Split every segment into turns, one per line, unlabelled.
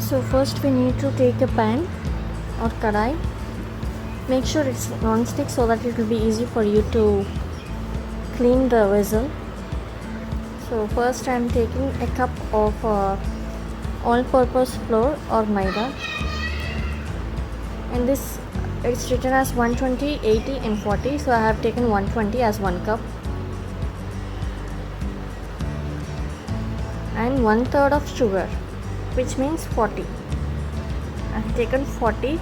So first we need to take a pan or kadai. Make sure it's non-stick so that it will be easy for you to clean the vessel. So first I am taking a cup of all-purpose flour or Maida, and this it's written as 120, 80 and 40, so I have taken 120 as 1 cup, and 1/3 of sugar, which means 40. I have taken 40.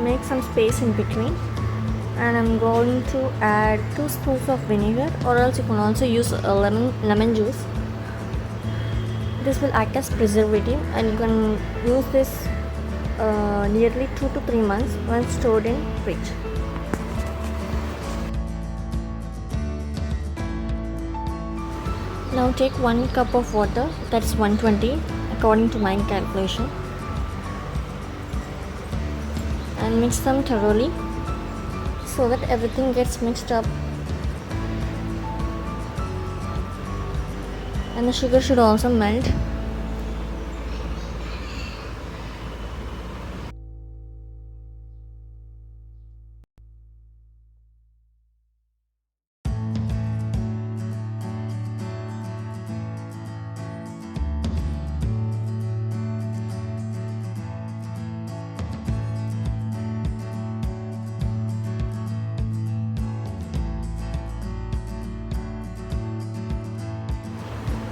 Make some space in between, and I'm going to add 2 spoons of vinegar, or else you can also use lemon juice. This will act as preservative, and you can use this nearly 2 to 3 months when stored in fridge. Now take 1 cup of water, that's 120 according to my calculation, and mix them thoroughly so that everything gets mixed up, and the sugar should also melt.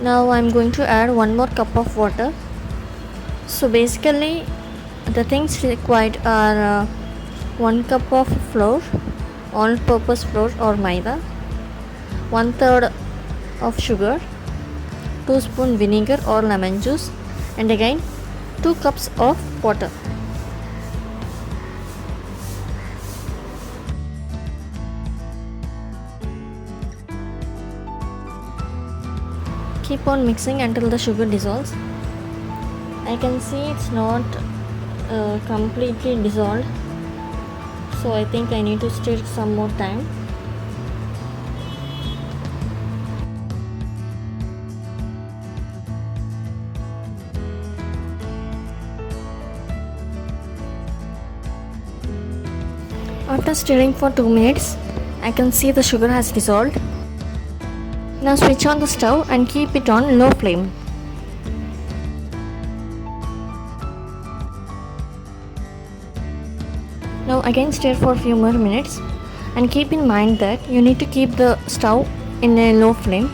Now I'm going to add 1 more cup of water. So basically the things required are 1 cup of flour, all-purpose flour or Maida, 1/3 of sugar, 2 spoon vinegar or lemon juice, and again 2 cups of water. Keep on mixing until the sugar dissolves. I can see it's not completely dissolved, so I think I need to stir some more time. After stirring for 2 minutes, I can see the sugar has dissolved. Now switch on the stove and keep it on low flame. Now again stir for a few more minutes, and keep in mind that you need to keep the stove in a low flame.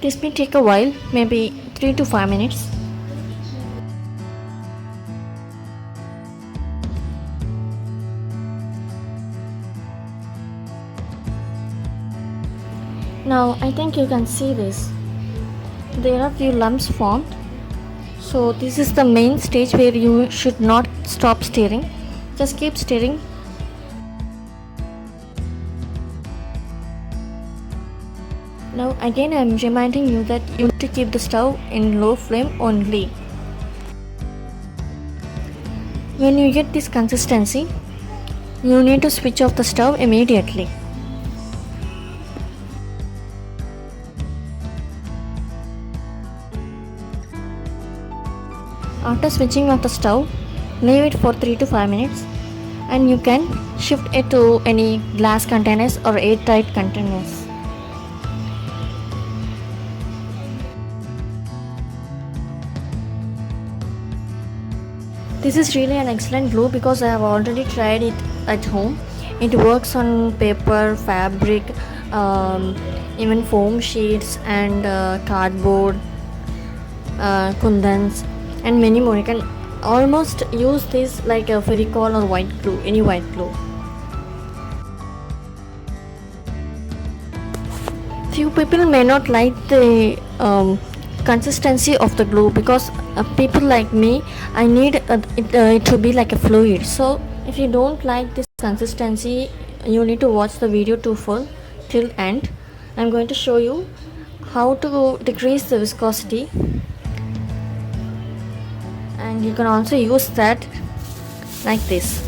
This may take a while, maybe 3 to 5 minutes. Now I think you can see this. There are few lumps formed. So this is the main stage where you should not stop stirring. Just keep stirring. Now again I am reminding you that you need to keep the stove in low flame only. When you get this consistency, you need to switch off the stove immediately. After switching off the stove, leave it for 3 to 5 minutes, and you can shift it to any glass containers or airtight containers. This is really an excellent glue because I have already tried it at home. It works on paper, fabric, even foam sheets and cardboard, kundans, and many more. You can almost use this like a fevicol or white glue, any white glue. Few people may not like the consistency of the glue because people like me, I need it to be like a fluid. So if you don't like this consistency, you need to watch the video till end, I'm going to show you how to decrease the viscosity, and you can also use that like this.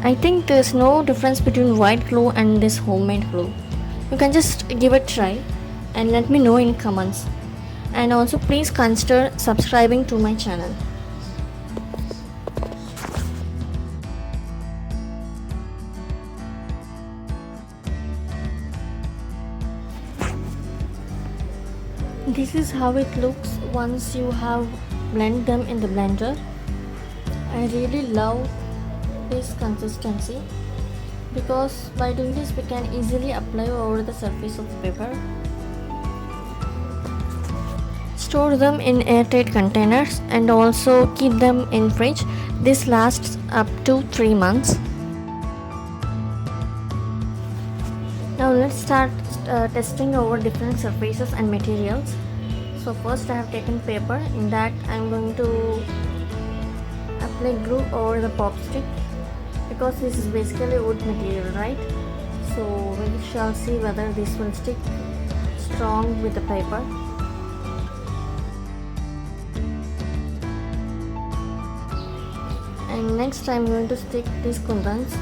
I think there's no difference between white glue and this homemade glue. You can just give it a try and let me know in comments. And also please consider subscribing to my channel. This is how it looks once you have blended them in the blender. I really love this consistency because by doing this we can easily apply over the surface of the paper. Store them in airtight containers and also keep them in fridge. This lasts up to 3 months. Now let's start testing over different surfaces and materials. So first I have taken paper. In that I am going to apply glue over the pop stick because this is basically wood material, right? So we shall see whether this will stick strong with the paper. And next I am going to stick these kundans.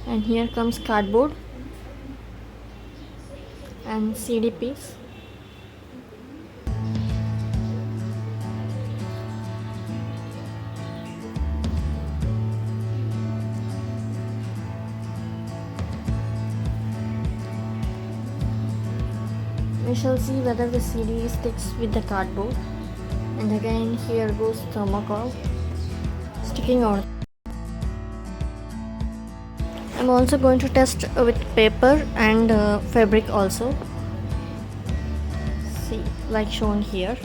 And here comes cardboard and CD piece. We shall see whether the CD sticks with the cardboard. And again here goes thermocol sticking out. I'm also going to test with paper and fabric also. See, like shown here.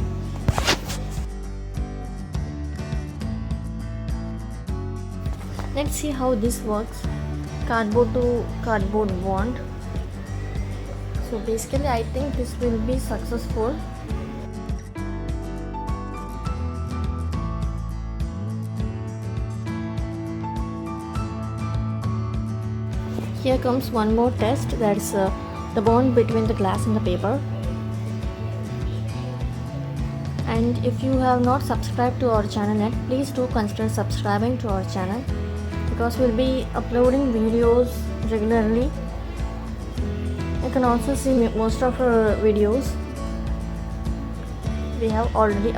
Let's see how this works. Cardboard to cardboard bond. So basically I think this will be successful. Here comes one more test, that's the bond between the glass and the paper. And if you have not subscribed to our channel yet, please do consider subscribing to our channel because we'll be uploading videos regularly. You can also see most of our videos we have already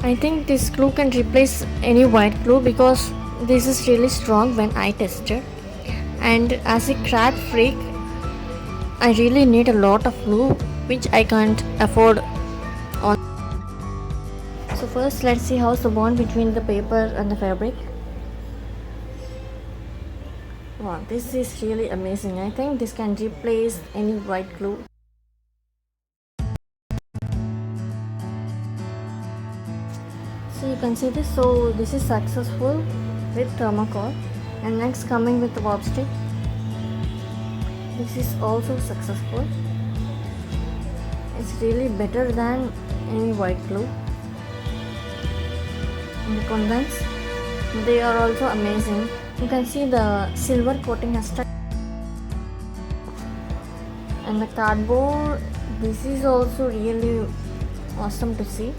I think this glue can replace any white glue because this is really strong when I tested, and as a craft freak I really need a lot of glue which I can't afford on. So first let's see how's the bond between the paper and the fabric. Wow, this is really amazing. I think this can replace any white glue. So you can see this. So this is successful with thermocol, and next coming with the pop stick. This is also successful. It's really better than any white glue. And the condensed, they are also amazing. You can see the silver coating has stuck. And the cardboard, this is also really awesome to see.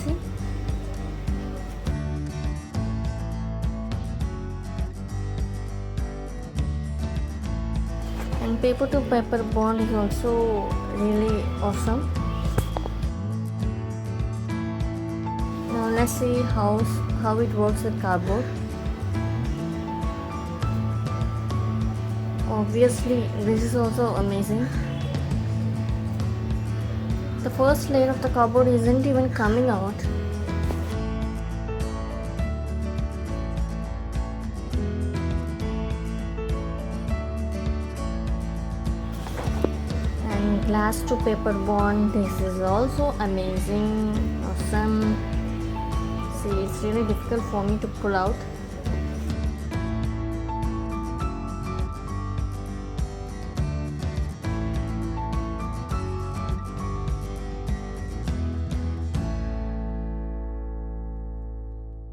See? And paper to paper bond is also really awesome. Now let's see how it works with cardboard. Obviously this is also amazing. The first layer of the cardboard isn't even coming out. And glass to paper bond, this is also amazing, awesome. See, it's really difficult for me to pull out.